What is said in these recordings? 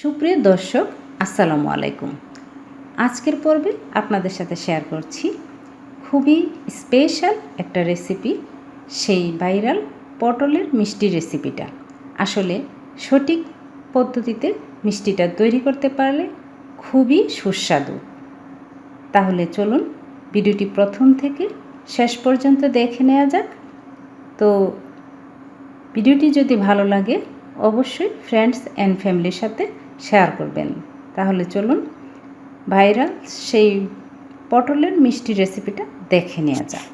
সুপ্রিয় দর্শক, আসসালামু আলাইকুম। আজকের পর্বে আপনাদের সাথে শেয়ার করছি খুবই স্পেশাল একটা রেসিপি, সেই ভাইরাল পটলের মিষ্টি রেসিপিটা। আসলে সঠিক পদ্ধতিতে মিষ্টিটা তৈরি করতে পারলে খুবই সুস্বাদু। তাহলে চলুন ভিডিওটি প্রথম থেকে শেষ পর্যন্ত দেখে নেওয়া যাক। তো ভিডিওটি যদি ভালো লাগে অবশ্যই ফ্রেন্ডস অ্যান্ড ফ্যামিলির সাথে শেয়ার করবেন। তাহলে চলুন ভাইরাল সেই পটলের মিষ্টি রেসিপিটা দেখে নেওয়া যাক।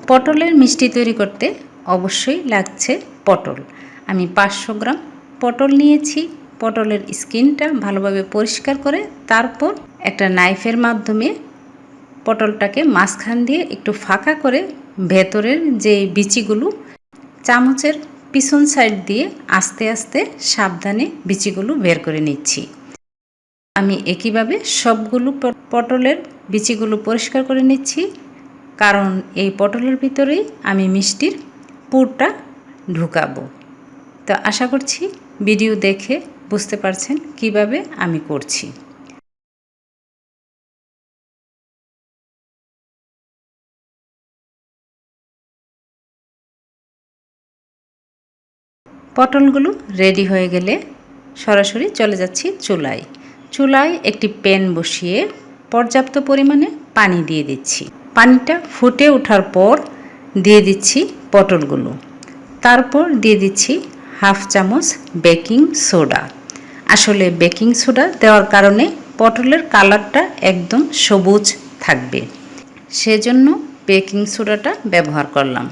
পটলের মিষ্টি তৈরি করতে অবশ্যই লাগছে পটল। আমি 500 গ্রাম পটল নিয়েছি। পটলের স্কিনটা ভালোভাবে পরিষ্কার করে তারপর একটা নাইফের মাধ্যমে পটলটাকে মাঝখান দিয়ে একটু ফাঁকা করে ভেতরের যে বিচিগুলো চামচের পিছন সাইড দিয়ে আস্তে আস্তে সাবধানে বিচিগুলো বের করে নিচ্ছি। আমি একইভাবে সবগুলো পটলের বিচিগুলো পরিষ্কার করে নিচ্ছি, কারণ এই পটলের ভিতরেই আমি মিষ্টির পুরটা ঢুকাবো। তো আশা করছি ভিডিও দেখে বুঝতে পারছেন কিভাবে আমি করছি। পটলগুলো রেডি হয়ে গেলে সরাসরি চলে যাচ্ছি চুলায়। চুলায় একটি প্যান বসিয়ে পর্যাপ্ত পরিমাণে পানি দিয়ে দিচ্ছি। পানিটা ফুটে ওঠার পর দিয়ে দিচ্ছি পটলগুলো। তারপর দিয়ে দিচ্ছি হাফ চামচ বেকিং সোডা। আসলে বেকিং সোডা দেওয়ার কারণে পটলের কালারটা একদম সবুজ থাকবে, সেজন্য বেকিং সোডাটা ব্যবহার করলাম।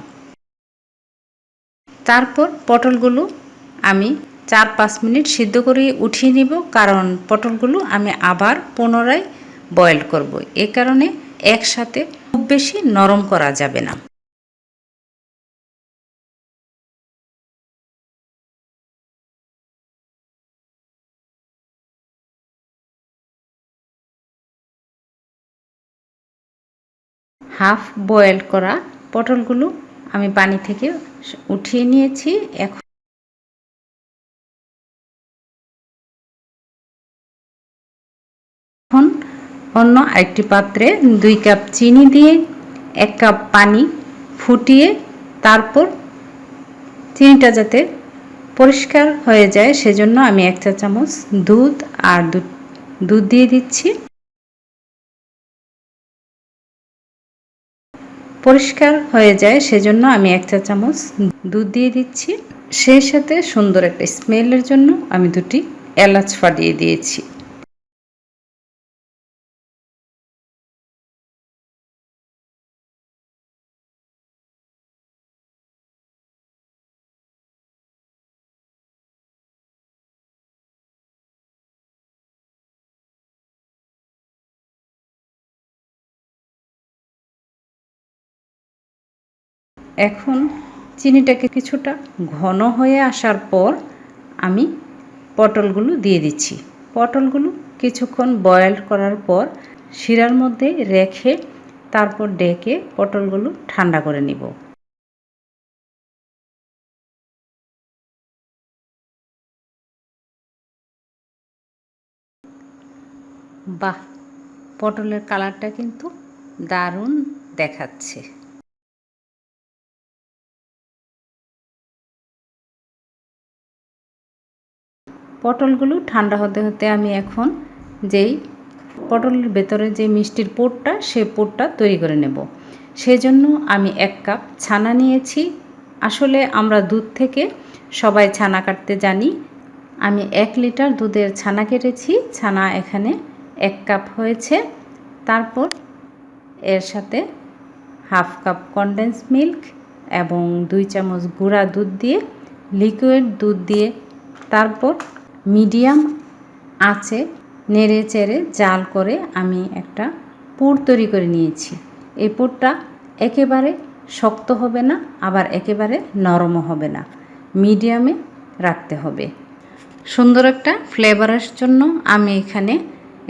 তারপর পটলগুলো আমি 4-5 মিনিট সিদ্ধ করে উঠিয়ে নিব, কারণ পটলগুলো আমি আবার পুনরায় বয়েল করব। এ কারণে একসাথে খুব বেশি নরম করা যাবে না। হাফ বয়েল করা পটলগুলো আমি পানি থেকে উঠিয়ে নিয়েছি। এখন অন্য আরেকটি পাত্রে 2 কাপ চিনি দিয়ে 1 কাপ পানি ফুটিয়ে তারপর চিনিটা যাতে পরিষ্কার হয়ে যায় সেজন্য আমি 1 চা চামচ দুধ দিয়ে দিচ্ছি। পরিষ্কার হয়ে যায় সেজন্য আমি 1 চা চামচ দুধ দিয়ে দিচ্ছি। সেই সাথে সুন্দর একটা স্মেলের জন্য আমি 2টি এলাচ ফাটিয়ে দিয়েছি। এখন চিনিটাকে কিছুটা ঘন হয়ে আসার পর আমি পটলগুলো দিয়ে দিচ্ছি। পটলগুলো কিছুক্ষণ বয়েল করার পর শিরার মধ্যে রেখে তারপর ডেকে পটলগুলো ঠান্ডা করে নিব। বাহ, পটলের কালারটা কিন্তু দারুণ দেখাচ্ছে। পটলগুলো ঠান্ডা হতে হতে আমি এখন যেই পটলের ভেতরে যে মিষ্টির পুরটা সেই পুরটা তৈরি করে নেব। সেজন্য আমি 1 কাপ ছানা নিয়েছি। আসলে আমরা দুধ থেকে সবাই ছানা কাটতে জানি। আমি 1 লিটার দুধের ছানা কেটেছি। ছানা এখানে 1 কাপ হয়েছে। তারপর এর সাথে হাফ কাপ কনডেন্স মিল্ক এবং 2 চামচ গুঁড়া দুধ দিয়ে লিকুইড দুধ দিয়ে তারপর মিডিয়াম আঁচে নেড়ে চেড়ে জাল করে আমি একটা পুর তৈরি করে নিয়েছি। এই পুরটা একেবারে শক্ত হবে না, আবার একেবারে নরমও হবে না, মিডিয়ামে রাখতে হবে। সুন্দর একটা ফ্লেভারের জন্য আমি এখানে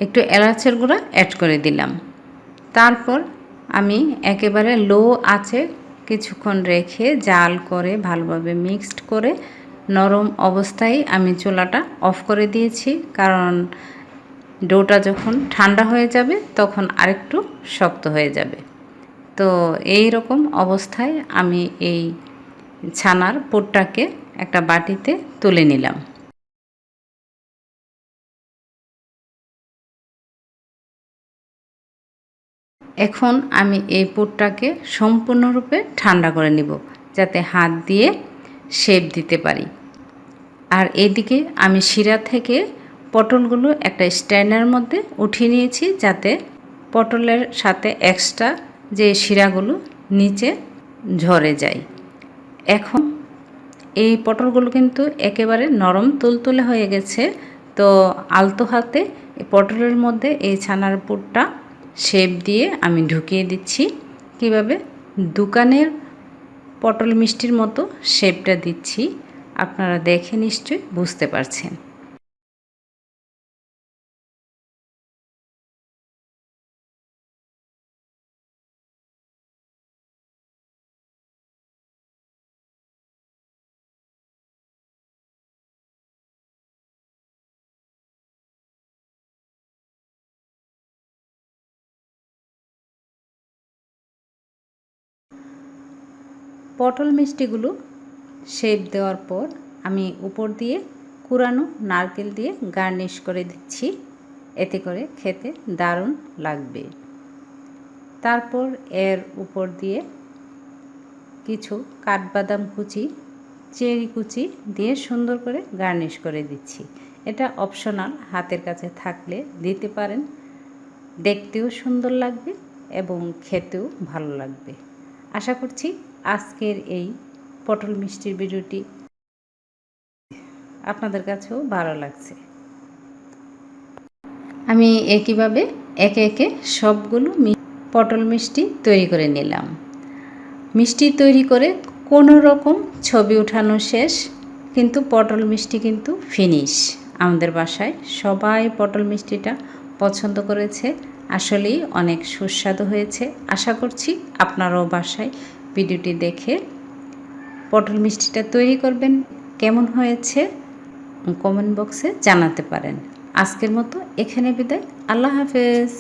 একটু এলাচের গুঁড়া অ্যাড করে দিলাম। তারপর আমি একেবারে লো আঁচে কিছুক্ষণ রেখে জাল করে ভালোভাবে মিক্সড করে নরম অবস্থায় আমি চুলাটা অফ করে দিয়েছি, কারণ ডোটা যখন ঠান্ডা হয়ে যাবে তখন আরেকটু শক্ত হয়ে যাবে। তো এই রকম অবস্থায় আমি এই ছানার পুরটাকে একটা বাটিতে তুলে নিলাম। এখন আমি এই পুরটাকে সম্পূর্ণরূপে ঠান্ডা করে নিব, যাতে হাত দিয়ে শেপ দিতে পারি। আর এদিকে আমি শিরা থেকে পটলগুলো একটা স্ট্যান্ডের মধ্যে উঠিয়ে নিয়েছি, যাতে পটলের সাথে এক্সট্রা যে শিরাগুলো নিচে ঝরে যায়। এখন এই পটলগুলো কিন্তু একেবারে নরম তুলতুলে হয়ে গেছে। তো আলতো হাতে পটলের মধ্যে এই ছানার পুরটা শেপ দিয়ে আমি ঢুকিয়ে দিচ্ছি। কিভাবে দোকানের পটল মিষ্টির মতো শেপটা দিচ্ছি আপনারা দেখে নিশ্চয়ই বুঝতে পারছেন। পটল মিষ্টিগুলো শেপ দেওয়ার পর আমি উপর দিয়ে কুরানো নারকেল দিয়ে গার্নিশ করে দিচ্ছি, এতে করে খেতে দারুণ লাগবে। তারপর এর উপর দিয়ে কিছু কাঠবাদাম কুচি, চেরি কুচি দিয়ে সুন্দর করে গার্নিশ করে দিচ্ছি। এটা অপশনাল, হাতের কাছে থাকলে দিতে পারেন। দেখতেও সুন্দর লাগবে এবং খেতেও ভালো লাগবে। আশা করছি আজকের এই পটল মিষ্টির ভিডিওটি আপনাদের কাছেও ভালো লাগছে। আমি একইভাবে একে একে সবগুলো পটল মিষ্টি তৈরি করে নিলাম। মিষ্টি তৈরি করে কোনো রকম ছবি ওঠানো শেষ, কিন্তু পটল মিষ্টি কিন্তু ফিনিশ। আমাদের বাসায় সবাই পটল মিষ্টিটা পছন্দ করেছে, আসলেই অনেক সুস্বাদু হয়েছে। আশা করছি আপনারাও বাসায় ভিডিওটি দেখে পটল মিষ্টিটা তৈরি করবেন। কেমন হয়েছে কমেন্ট বক্সে জানাতে পারেন। আজকের মতো এখানে বিদায়। আল্লাহ হাফেজ।